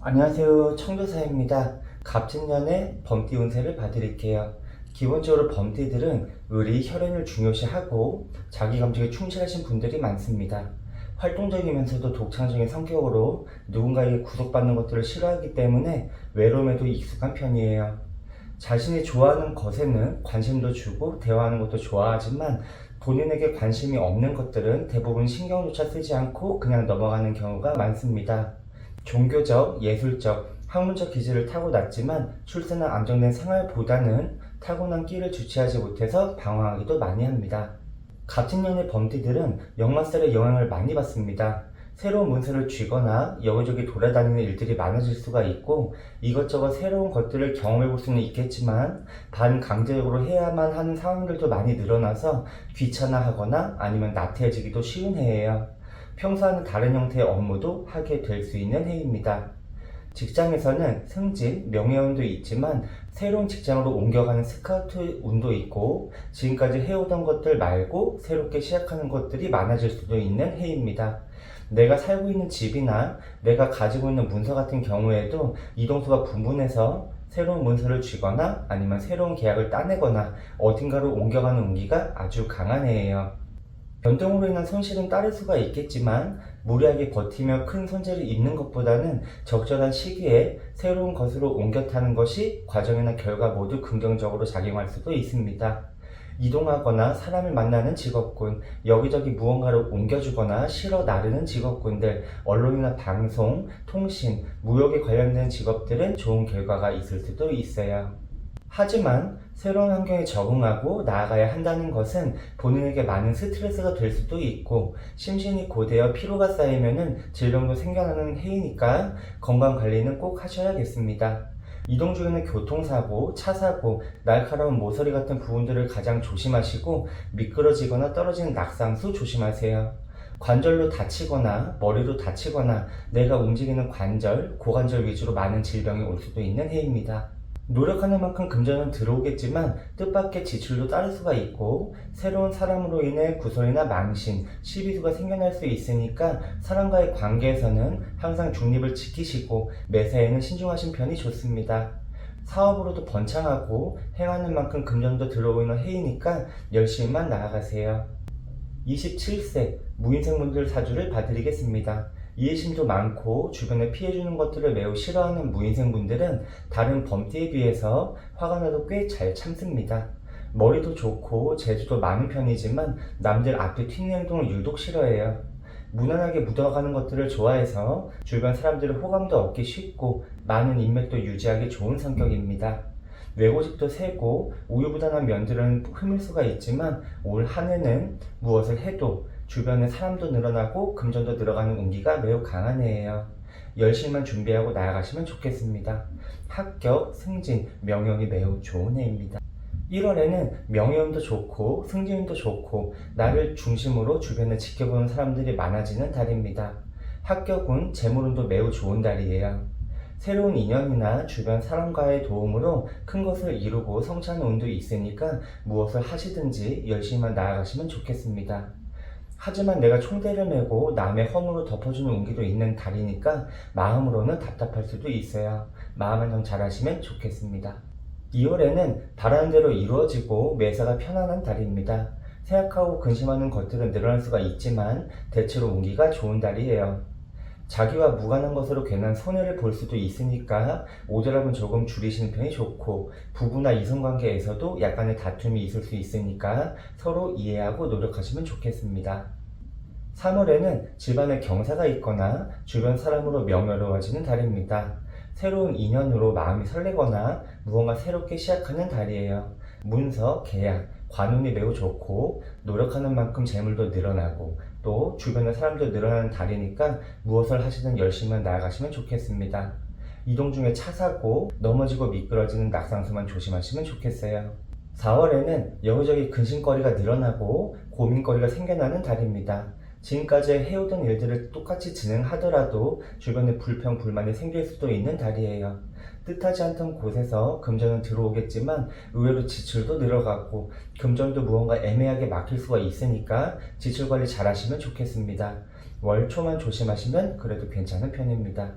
안녕하세요. 청교사입니다. 갑진년의 범띠 운세를 봐드릴게요. 기본적으로 범띠들은 의리, 혈연을 중요시하고 자기 감정에 충실하신 분들이 많습니다. 활동적이면서도 독창적인 성격으로 누군가에게 구속받는 것들을 싫어하기 때문에 외로움에도 익숙한 편이에요. 자신이 좋아하는 것에는 관심도 주고 대화하는 것도 좋아하지만 본인에게 관심이 없는 것들은 대부분 신경조차 쓰지 않고 그냥 넘어가는 경우가 많습니다. 종교적, 예술적, 학문적 기질을 타고났지만 출세나 안정된 생활보다는 타고난 끼를 주체하지 못해서 방황하기도 많이 합니다. 같은 년의 범띠들은 역마살의 영향을 많이 받습니다. 새로운 문서를 쥐거나 여기저기 돌아다니는 일들이 많아질 수가 있고 이것저것 새로운 것들을 경험해 볼 수는 있겠지만 반강제적으로 해야만 하는 상황들도 많이 늘어나서 귀찮아하거나 아니면 나태해지기도 쉬운 해예요. 평소와는 다른 형태의 업무도 하게 될 수 있는 해입니다. 직장에서는 승진, 명예운도 있지만 새로운 직장으로 옮겨가는 스카우트 운도 있고 지금까지 해오던 것들 말고 새롭게 시작하는 것들이 많아질 수도 있는 해입니다. 내가 살고 있는 집이나 내가 가지고 있는 문서 같은 경우에도 이동수가 분분해서 새로운 문서를 쥐거나 아니면 새로운 계약을 따내거나 어딘가로 옮겨가는 운기가 아주 강한 해예요. 변동으로 인한 손실은 따를 수가 있겠지만 무리하게 버티며 큰 손재를 입는 것보다는 적절한 시기에 새로운 것으로 옮겨 타는 것이 과정이나 결과 모두 긍정적으로 작용할 수도 있습니다. 이동하거나 사람을 만나는 직업군, 여기저기 무언가를 옮겨주거나 실어 나르는 직업군들, 언론이나 방송, 통신, 무역에 관련된 직업들은 좋은 결과가 있을 수도 있어요. 하지만 새로운 환경에 적응하고 나아가야 한다는 것은 본인에게 많은 스트레스가 될 수도 있고 심신이 고되어 피로가 쌓이면 질병도 생겨나는 해이니까 건강관리는 꼭 하셔야겠습니다. 이동 중에는 교통사고, 차사고, 날카로운 모서리 같은 부분들을 가장 조심하시고 미끄러지거나 떨어지는 낙상수 조심하세요. 관절로 다치거나 머리로 다치거나 내가 움직이는 관절, 고관절 위주로 많은 질병이 올 수도 있는 해입니다. 노력하는 만큼 금전은 들어오겠지만 뜻밖의 지출도 따를 수가 있고 새로운 사람으로 인해 구설이나 망신, 시비수가 생겨날 수 있으니까 사람과의 관계에서는 항상 중립을 지키시고 매사에는 신중하신 편이 좋습니다. 사업으로도 번창하고 행하는 만큼 금전도 들어오는 해이니까 열심히만 나아가세요. 27세 무인생분들 사주를 봐드리겠습니다. 이해심도 많고 주변에 피해주는 것들을 매우 싫어하는 무인생분들은 다른 범띠에 비해서 화가 나도 꽤 잘 참습니다. 머리도 좋고 재주도 많은 편이지만 남들 앞에 튀는 행동을 유독 싫어해요. 무난하게 묻어가는 것들을 좋아해서 주변 사람들의 호감도 얻기 쉽고 많은 인맥도 유지하기 좋은 성격입니다. 외고집도 세고 우유부단한 면들은 흠일 수가 있지만 올 한 해는 무엇을 해도 주변에 사람도 늘어나고 금전도 들어가는 운기가 매우 강한 해예요. 열심히만 준비하고 나아가시면 좋겠습니다. 합격, 승진, 명예운이 매우 좋은 해입니다. 1월에는 명예운도 좋고 승진운도 좋고 나를 중심으로 주변을 지켜보는 사람들이 많아지는 달입니다. 합격운, 재물운도 매우 좋은 달이에요. 새로운 인연이나 주변 사람과의 도움으로 큰 것을 이루고 성취하는 운도 있으니까 무엇을 하시든지 열심히만 나아가시면 좋겠습니다. 하지만 내가 총대를 메고 남의 허물을 덮어주는 운기도 있는 달이니까 마음으로는 답답할 수도 있어요. 마음 한정 잘 하시면 좋겠습니다. 2월에는 바라는 대로 이루어지고 매사가 편안한 달입니다. 생각하고 근심하는 것들은 늘어날 수가 있지만 대체로 운기가 좋은 달이에요. 자기와 무관한 것으로 괜한 손해를 볼 수도 있으니까 오더락은 조금 줄이시는 편이 좋고 부부나 이성관계에서도 약간의 다툼이 있을 수 있으니까 서로 이해하고 노력하시면 좋겠습니다. 3월에는 집안에 경사가 있거나 주변 사람으로 명예로워지는 달입니다. 새로운 인연으로 마음이 설레거나 무언가 새롭게 시작하는 달이에요. 문서, 계약, 관운이 매우 좋고 노력하는 만큼 재물도 늘어나고 또 주변에 사람도 늘어나는 달이니까 무엇을 하시든 열심히 나아가시면 좋겠습니다. 이동 중에 차 사고 넘어지고 미끄러지는 낙상수만 조심하시면 좋겠어요. 4월에는 여기저기 근심거리가 늘어나고 고민거리가 생겨나는 달입니다. 지금까지 해오던 일들을 똑같이 진행하더라도 주변에 불평, 불만이 생길 수도 있는 달이에요. 뜻하지 않던 곳에서 금전은 들어오겠지만 의외로 지출도 늘어가고 금전도 무언가 애매하게 막힐 수가 있으니까 지출 관리 잘 하시면 좋겠습니다. 월 초만 조심하시면 그래도 괜찮은 편입니다.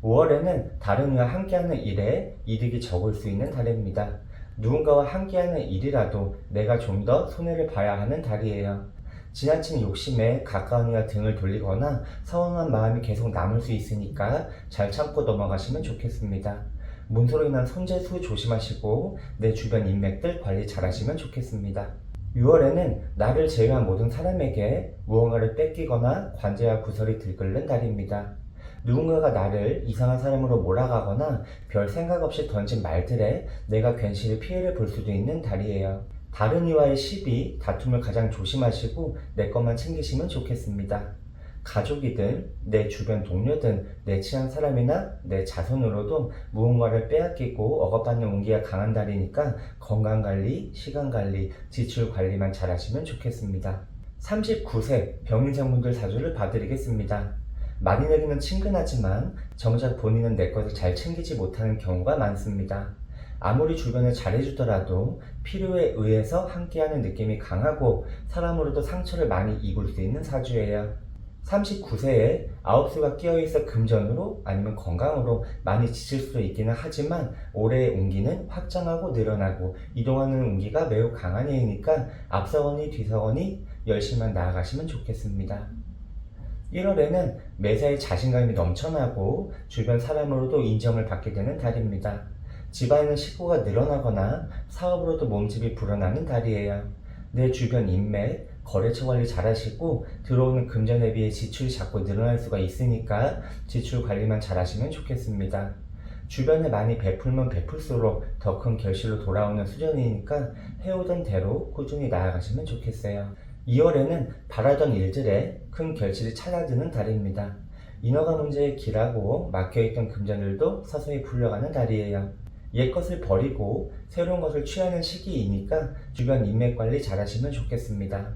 5월에는 다른 이와 함께하는 일에 이득이 적을 수 있는 달입니다. 누군가와 함께하는 일이라도 내가 좀 더 손해를 봐야 하는 달이에요. 지나친 욕심에 가까운 이와 등을 돌리거나 서운한 마음이 계속 남을 수 있으니까 잘 참고 넘어가시면 좋겠습니다. 문서로 인한 손재수 조심하시고 내 주변 인맥들 관리 잘 하시면 좋겠습니다. 6월에는 나를 제외한 모든 사람에게 무언가를 뺏기거나 관제와 구설이 들끓는 달입니다. 누군가가 나를 이상한 사람으로 몰아가거나 별 생각 없이 던진 말들에 내가 괜시리 피해를 볼 수도 있는 달이에요. 다른 이와의 시비, 다툼을 가장 조심하시고 내 것만 챙기시면 좋겠습니다. 가족이든 내 주변 동료든 내 친한 사람이나 내 자손으로도 무언가를 빼앗기고 억압받는 운기가 강한 달이니까 건강관리, 시간관리, 지출관리만 잘 하시면 좋겠습니다. 39세 병인생분들 사주를 봐드리겠습니다. 많이내기는 친근하지만 정작 본인은 내 것을 잘 챙기지 못하는 경우가 많습니다. 아무리 주변을 잘해주더라도 필요에 의해서 함께하는 느낌이 강하고 사람으로도 상처를 많이 입을 수 있는 사주예요. 39세에 9수가 끼어있어 금전으로 아니면 건강으로 많이 지칠 수도 있기는 하지만 올해의 운기는 확장하고 늘어나고 이동하는 운기가 매우 강한 해이니까 앞서거니 뒤서거니 열심히 나아가시면 좋겠습니다. 1월에는 매사에 자신감이 넘쳐나고 주변 사람으로도 인정을 받게 되는 달입니다. 집안에는 식구가 늘어나거나 사업으로도 몸집이 불어나는 달이에요. 내 주변 인맥, 거래처 관리 잘 하시고 들어오는 금전에 비해 지출이 자꾸 늘어날 수가 있으니까 지출 관리만 잘 하시면 좋겠습니다. 주변에 많이 베풀면 베풀수록 더 큰 결실로 돌아오는 수준이니까 해오던 대로 꾸준히 나아가시면 좋겠어요. 2월에는 바라던 일들에 큰 결실이 찾아드는 달입니다. 인허가 문제에 길하고 막혀있던 금전들도 서서히 풀려가는 달이에요. 옛것을 버리고 새로운 것을 취하는 시기이니까 주변 인맥 관리 잘 하시면 좋겠습니다.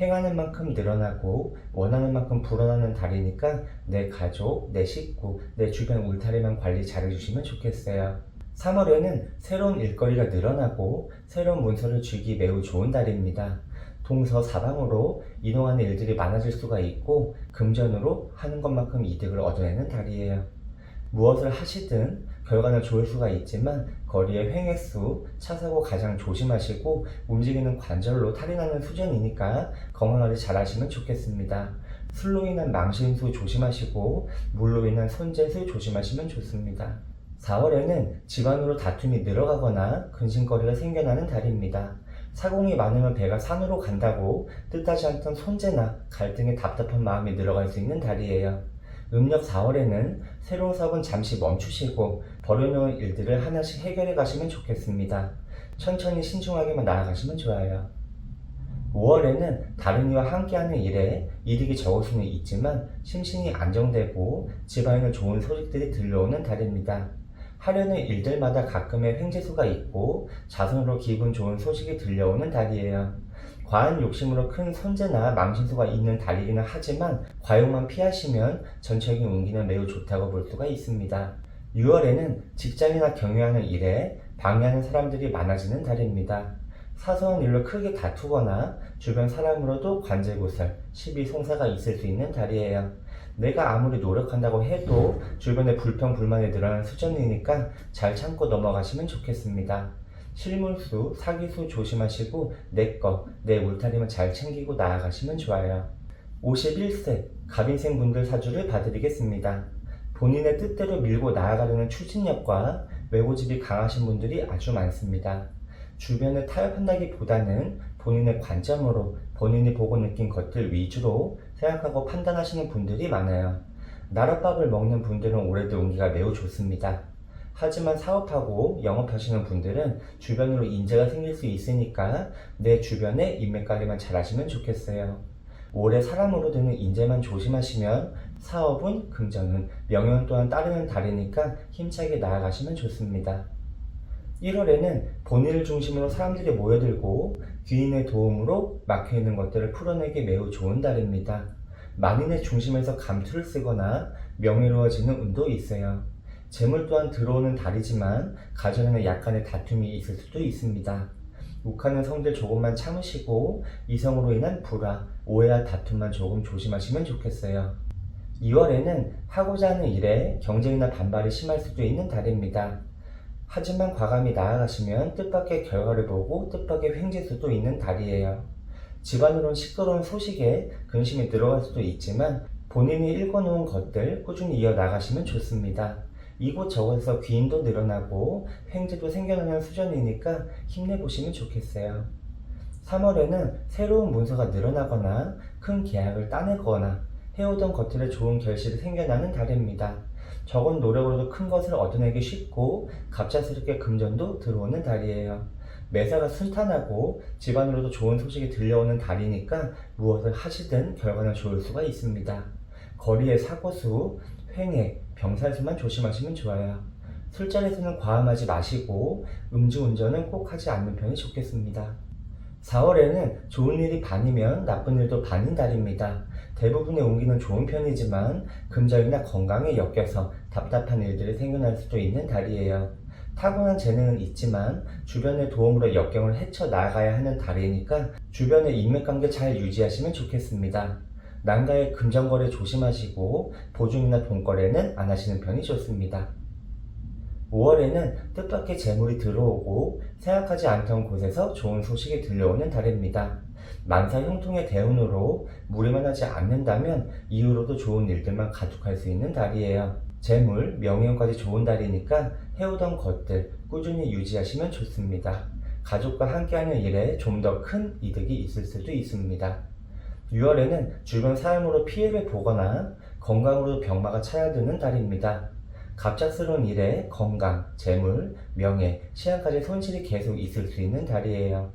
행하는 만큼 늘어나고 원하는 만큼 불어나는 달이니까 내 가족, 내 식구, 내 주변 울타리만 관리 잘 해주시면 좋겠어요. 3월에는 새로운 일거리가 늘어나고 새로운 문서를 주기 매우 좋은 달입니다. 동서사방으로 이동하는 일들이 많아질 수가 있고 금전으로 하는 것만큼 이득을 얻어내는 달이에요. 무엇을 하시든 결과는 좋을 수가 있지만 거리의 횡액수, 차사고 가장 조심하시고 움직이는 관절로 탈이 나는 수준이니까 건강관리 잘 하시면 좋겠습니다. 술로 인한 망신수 조심하시고 물로 인한 손재수 조심하시면 좋습니다. 4월에는 집안으로 다툼이 늘어가거나 근심거리가 생겨나는 달입니다. 사공이 많으면 배가 산으로 간다고 뜻하지 않던 손재나 갈등에 답답한 마음이 늘어갈 수 있는 달이에요. 음력 4월에는 새로운 사업은 잠시 멈추시고 버려놓은 일들을 하나씩 해결해 가시면 좋겠습니다. 천천히 신중하게만 나아가시면 좋아요. 5월에는 다른 이와 함께하는 일에 이득이 적을 수는 있지만 심신이 안정되고 집안에는 좋은 소식들이 들려오는 달입니다. 하려는 일들마다 가끔의 횡재수가 있고 자손으로 기분 좋은 소식이 들려오는 달이에요. 과한 욕심으로 큰 손재나 망신수가 있는 달이기는 하지만 과욕만 피하시면 전체적인 운기는 매우 좋다고 볼 수가 있습니다. 6월에는 직장이나 경영하는 일에 방해하는 사람들이 많아지는 달입니다. 사소한 일로 크게 다투거나 주변 사람으로도 관제구설, 시비송사가 있을 수 있는 달이에요. 내가 아무리 노력한다고 해도 주변에 불평불만이 늘어나는 수준이니까 잘 참고 넘어가시면 좋겠습니다. 실물수, 사기수 조심하시고 내 울타리만 잘 챙기고 나아가시면 좋아요. 51세 갑인생 분들 사주를 봐드리겠습니다. 본인의 뜻대로 밀고 나아가려는 추진력과 외고집이 강하신 분들이 아주 많습니다. 주변을 타협한다기보다는 본인의 관점으로 본인이 보고 느낀 것들 위주로 생각하고 판단하시는 분들이 많아요. 나랏밥을 먹는 분들은 올해도 운기가 매우 좋습니다. 하지만 사업하고 영업하시는 분들은 주변으로 인재가 생길 수 있으니까 내 주변에 인맥관리만 잘 하시면 좋겠어요. 올해 사람으로 드는 인재만 조심하시면 사업은 금전은 명예는 또한 따르는 달이니까 힘차게 나아가시면 좋습니다. 1월에는 본인을 중심으로 사람들이 모여들고 귀인의 도움으로 막혀있는 것들을 풀어내기 매우 좋은 달입니다. 만인의 중심에서 감투를 쓰거나 명예로워지는 운도 있어요. 재물 또한 들어오는 달이지만 가정에는 약간의 다툼이 있을 수도 있습니다. 욱하는 성들 조금만 참으시고 이성으로 인한 불화, 오해와 다툼만 조금 조심하시면 좋겠어요. 2월에는 하고자 하는 일에 경쟁이나 반발이 심할 수도 있는 달입니다. 하지만 과감히 나아가시면 뜻밖의 결과를 보고 뜻밖의 횡재수도 있는 달이에요. 집안으론 시끄러운 소식에 근심이 들어갈 수도 있지만 본인이 읽어놓은 것들 꾸준히 이어나가시면 좋습니다. 이곳저곳에서 귀인도 늘어나고 횡재도 생겨나는 수준이니까 힘내보시면 좋겠어요. 3월에는 새로운 문서가 늘어나거나 큰 계약을 따내거나 해오던 것들에 좋은 결실이 생겨나는 달입니다. 적은 노력으로도 큰 것을 얻어내기 쉽고 갑작스럽게 금전도 들어오는 달이에요. 매사가 순탄하고 집안으로도 좋은 소식이 들려오는 달이니까 무엇을 하시든 결과는 좋을 수가 있습니다. 거리의 사고수, 횡해, 병살수만 조심하시면 좋아요. 술자리에서는 과음하지 마시고 음주운전은 꼭 하지 않는 편이 좋겠습니다. 4월에는 좋은 일이 반이면 나쁜 일도 반인 달입니다. 대부분의 운기는 좋은 편이지만 금전이나 건강에 엮여서 답답한 일들이 생겨날 수도 있는 달이에요. 타고난 재능은 있지만 주변의 도움으로 역경을 헤쳐나가야 하는 달이니까 주변의 인맥관계 잘 유지하시면 좋겠습니다. 난가의 금전거래 조심하시고 보증이나 돈거래는 안 하시는 편이 좋습니다. 5월에는 뜻밖의 재물이 들어오고 생각하지 않던 곳에서 좋은 소식이 들려오는 달입니다. 만사 형통의 대운으로 무리만 하지 않는다면 이후로도 좋은 일들만 가득할 수 있는 달이에요. 재물, 명예운까지 좋은 달이니까 해오던 것들 꾸준히 유지하시면 좋습니다. 가족과 함께하는 일에 좀 더 큰 이득이 있을 수도 있습니다. 6월에는 주변 사람으로 피해를 보거나 건강으로 병마가 찾아드는 달입니다. 갑작스러운 일에 건강, 재물, 명예, 시간까지 손실이 계속 있을 수 있는 달이에요.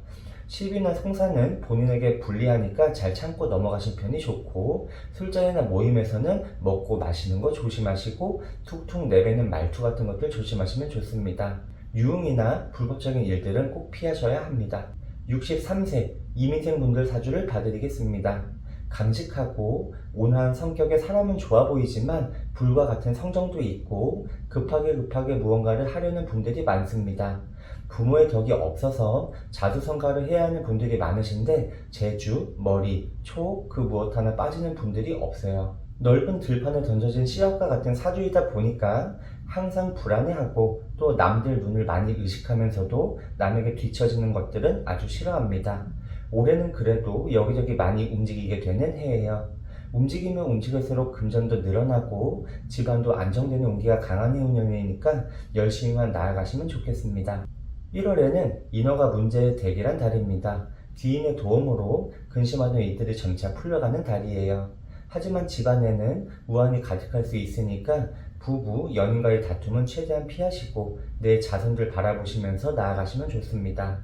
시비나 송사는 본인에게 불리하니까 잘 참고 넘어가신 편이 좋고 술자리나 모임에서는 먹고 마시는 거 조심하시고 툭툭 내뱉는 말투 같은 것들 조심하시면 좋습니다. 유흥이나 불법적인 일들은 꼭 피하셔야 합니다. 63세 이민생분들 사주를 봐드리겠습니다. 강직하고 온화한 성격의 사람은 좋아 보이지만 불과 같은 성정도 있고 급하게 무언가를 하려는 분들이 많습니다. 부모의 덕이 없어서 자수성가를 해야 하는 분들이 많으신데 재주, 머리, 초, 그 무엇 하나 빠지는 분들이 없어요. 넓은 들판에 던져진 씨앗과 같은 사주이다 보니까 항상 불안해하고 또 남들 눈을 많이 의식하면서도 남에게 뒤처지는 것들은 아주 싫어합니다. 올해는 그래도 여기저기 많이 움직이게 되는 해예요. 움직이면 움직일수록 금전도 늘어나고 집안도 안정되는 운기가 강한 해 운영이니까 열심히만 나아가시면 좋겠습니다. 1월에는 인허가 문제의 대기란 달입니다. 귀인의 도움으로 근심하던 일들이 점차 풀려가는 달이에요. 하지만 집안에는 우환이 가득할 수 있으니까 부부, 연인과의 다툼은 최대한 피하시고 내 자손들 바라보시면서 나아가시면 좋습니다.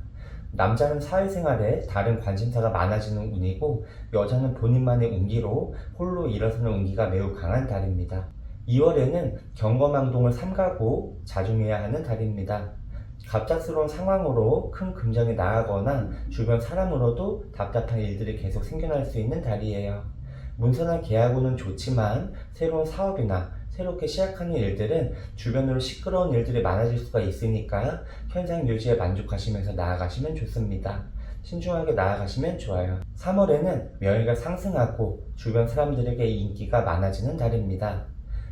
남자는 사회생활에 다른 관심사가 많아지는 운이고 여자는 본인만의 운기로 홀로 일어서는 운기가 매우 강한 달입니다. 2월에는 경거망동을 삼가고 자중해야 하는 달입니다. 갑작스러운 상황으로 큰 금전이 나가거나 주변 사람으로도 답답한 일들이 계속 생겨날 수 있는 달이에요. 문서나 계약운은 좋지만 새로운 사업이나 새롭게 시작하는 일들은 주변으로 시끄러운 일들이 많아질 수가 있으니까 현상 유지에 만족하시면서 나아가시면 좋습니다. 신중하게 나아가시면 좋아요. 3월에는 명예가 상승하고 주변 사람들에게 인기가 많아지는 달입니다.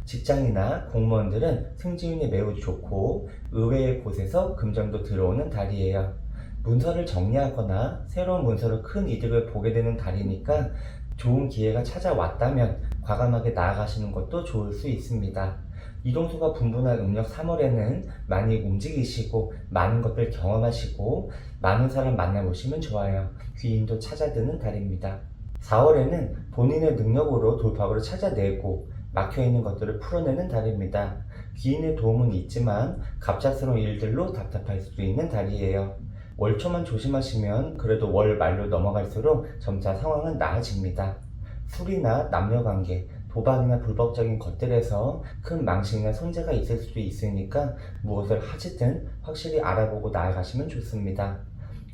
직장이나 공무원들은 승진운이 매우 좋고 의외의 곳에서 금전도 들어오는 달이에요. 문서를 정리하거나 새로운 문서로 큰 이득을 보게 되는 달이니까 좋은 기회가 찾아왔다면 과감하게 나아가시는 것도 좋을 수 있습니다. 이동수가 분분한 음력 3월에는 많이 움직이시고 많은 것들 경험하시고 많은 사람 만나보시면 좋아요. 귀인도 찾아드는 달입니다. 4월에는 본인의 능력으로 돌파구를 찾아내고 막혀있는 것들을 풀어내는 달입니다. 귀인의 도움은 있지만 갑작스러운 일들로 답답할 수도 있는 달이에요. 월초만 조심하시면 그래도 월 말로 넘어갈수록 점차 상황은 나아집니다. 술이나 남녀관계, 도박이나 불법적인 것들에서 큰 망신이나 손재가 있을 수도 있으니까 무엇을 하시든 확실히 알아보고 나아가시면 좋습니다.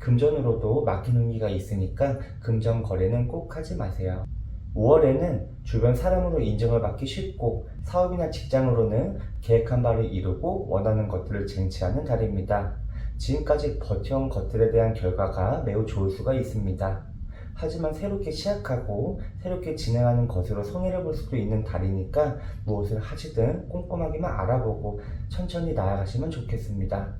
금전으로도 막힌 운기가 있으니까 금전 거래는 꼭 하지 마세요. 5월에는 주변 사람으로 인정을 받기 쉽고 사업이나 직장으로는 계획한 바를 이루고 원하는 것들을 쟁취하는 달입니다. 지금까지 버텨온 것들에 대한 결과가 매우 좋을 수가 있습니다. 하지만 새롭게 시작하고 새롭게 진행하는 것으로 손해를 볼 수도 있는 달이니까 무엇을 하시든 꼼꼼하게만 알아보고 천천히 나아가시면 좋겠습니다.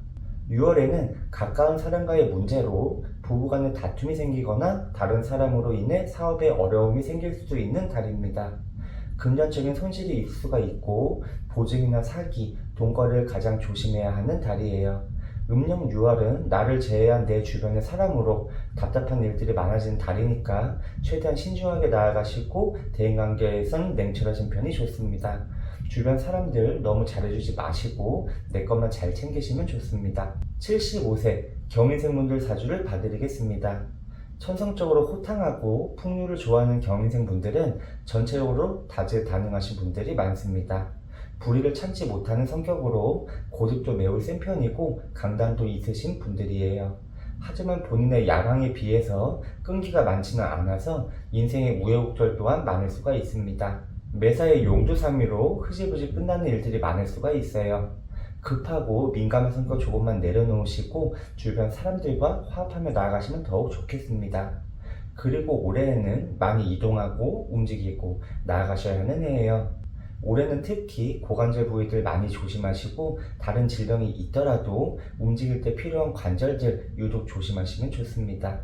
6월에는 가까운 사람과의 문제로 부부간의 다툼이 생기거나 다른 사람으로 인해 사업에 어려움이 생길 수도 있는 달입니다. 금전적인 손실이 있을 수가 있고 보증이나 사기, 돈거래를 가장 조심해야 하는 달이에요. 음력 6월은 나를 제외한 내 주변의 사람으로 답답한 일들이 많아지는 달이니까 최대한 신중하게 나아가시고 대인관계에선 냉철하신 편이 좋습니다. 주변 사람들 너무 잘해주지 마시고 내 것만 잘 챙기시면 좋습니다. 75세 경인생분들 사주를 봐드리겠습니다. 천성적으로 호탕하고 풍류를 좋아하는 경인생분들은 전체적으로 다재다능하신 분들이 많습니다. 불의를 참지 못하는 성격으로 고집도 매우 센 편이고 강단도 있으신 분들이에요. 하지만 본인의 야망에 비해서 끈기가 많지는 않아서 인생의 우여곡절 또한 많을 수가 있습니다. 매사에 용두사미로 흐지부지 끝나는 일들이 많을 수가 있어요. 급하고 민감한 성격 조금만 내려놓으시고 주변 사람들과 화합하며 나아가시면 더욱 좋겠습니다. 그리고 올해에는 많이 이동하고 움직이고 나아가셔야 하는 해예요. 올해는 특히 고관절 부위들 많이 조심하시고 다른 질병이 있더라도 움직일 때 필요한 관절들 유독 조심하시면 좋습니다.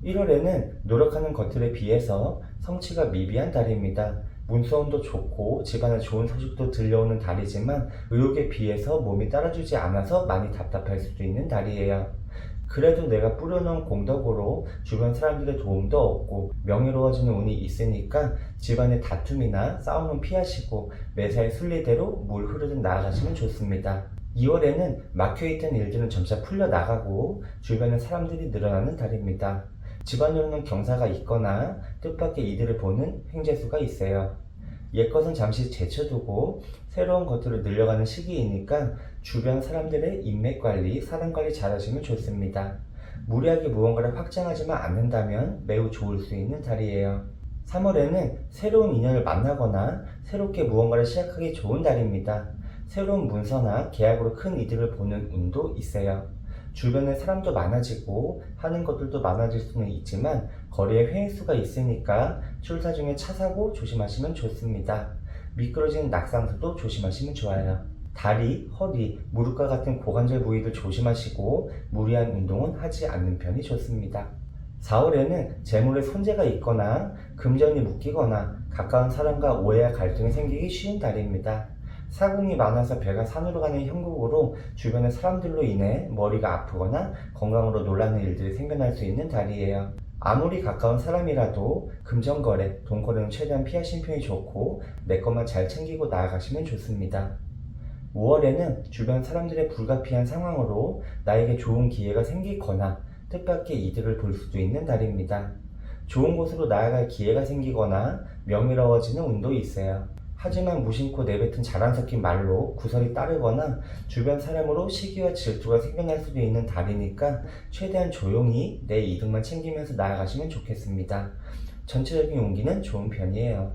1월에는 노력하는 것들에 비해서 성취가 미비한 달입니다. 문서운도 좋고 집안에 좋은 소식도 들려오는 달이지만 의욕에 비해서 몸이 따라주지 않아서 많이 답답할 수도 있는 달이에요. 그래도 내가 뿌려놓은 공덕으로 주변 사람들의 도움도 얻고 명예로워지는 운이 있으니까 집안의 다툼이나 싸움은 피하시고 매사의 순리대로 물 흐르듯 나아가시면 좋습니다. 2월에는 막혀있던 일들은 점차 풀려나가고 주변에 사람들이 늘어나는 달입니다. 집안으로는 경사가 있거나 뜻밖의 이득을 보는 횡재수가 있어요. 옛것은 잠시 제쳐두고 새로운 것들을 늘려가는 시기이니까 주변 사람들의 인맥관리, 사람관리 잘 하시면 좋습니다. 무리하게 무언가를 확장하지만 않는다면 매우 좋을 수 있는 달이에요. 3월에는 새로운 인연을 만나거나 새롭게 무언가를 시작하기 좋은 달입니다. 새로운 문서나 계약으로 큰 이득을 보는 운도 있어요. 주변에 사람도 많아지고 하는 것들도 많아질 수는 있지만 거리에 회의수가 있으니까 출사 중에 차 사고 조심하시면 좋습니다. 미끄러지는 낙상사도 조심하시면 좋아요. 다리, 허리, 무릎과 같은 고관절 부위들 조심하시고 무리한 운동은 하지 않는 편이 좋습니다. 4월에는 재물에 손재가 있거나 금전이 묶이거나 가까운 사람과 오해와 갈등이 생기기 쉬운 달입니다. 사공이 많아서 배가 산으로 가는 형국으로 주변의 사람들로 인해 머리가 아프거나 건강으로 놀라는 일들이 생겨날 수 있는 달이에요. 아무리 가까운 사람이라도 금전거래, 돈거래는 최대한 피하시는 편이 좋고 내 것만 잘 챙기고 나아가시면 좋습니다. 5월에는 주변 사람들의 불가피한 상황으로 나에게 좋은 기회가 생기거나 뜻밖의 이득을 볼 수도 있는 달입니다. 좋은 곳으로 나아갈 기회가 생기거나 명예로워지는 운도 있어요. 하지만 무심코 내뱉은 자랑 섞인 말로 구설이 따르거나 주변 사람으로 시기와 질투가 생겨날 수도 있는 달이니까 최대한 조용히 내 이득만 챙기면서 나아가시면 좋겠습니다. 전체적인 운기는 좋은 편이에요.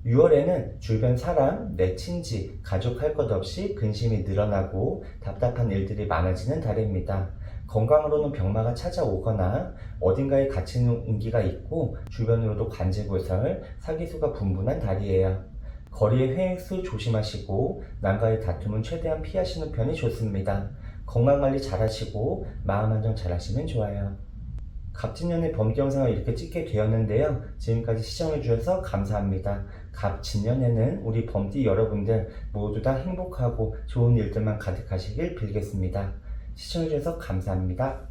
6월에는 주변 사람, 내 친지, 가족 할 것 없이 근심이 늘어나고 답답한 일들이 많아지는 달입니다. 건강으로는 병마가 찾아오거나 어딘가에 갇히는 운기가 있고 주변으로도 관제구설, 사기수가 분분한 달이에요. 거리의 회행수 조심하시고 남과의 다툼은 최대한 피하시는 편이 좋습니다. 건강관리 잘 하시고 마음 안정 잘 하시면 좋아요. 갑진년의 범기 영상을 이렇게 찍게 되었는데요. 지금까지 시청해주셔서 감사합니다. 갑진년에는 우리 범띠 여러분들 모두 다 행복하고 좋은 일들만 가득하시길 빌겠습니다. 시청해주셔서 감사합니다.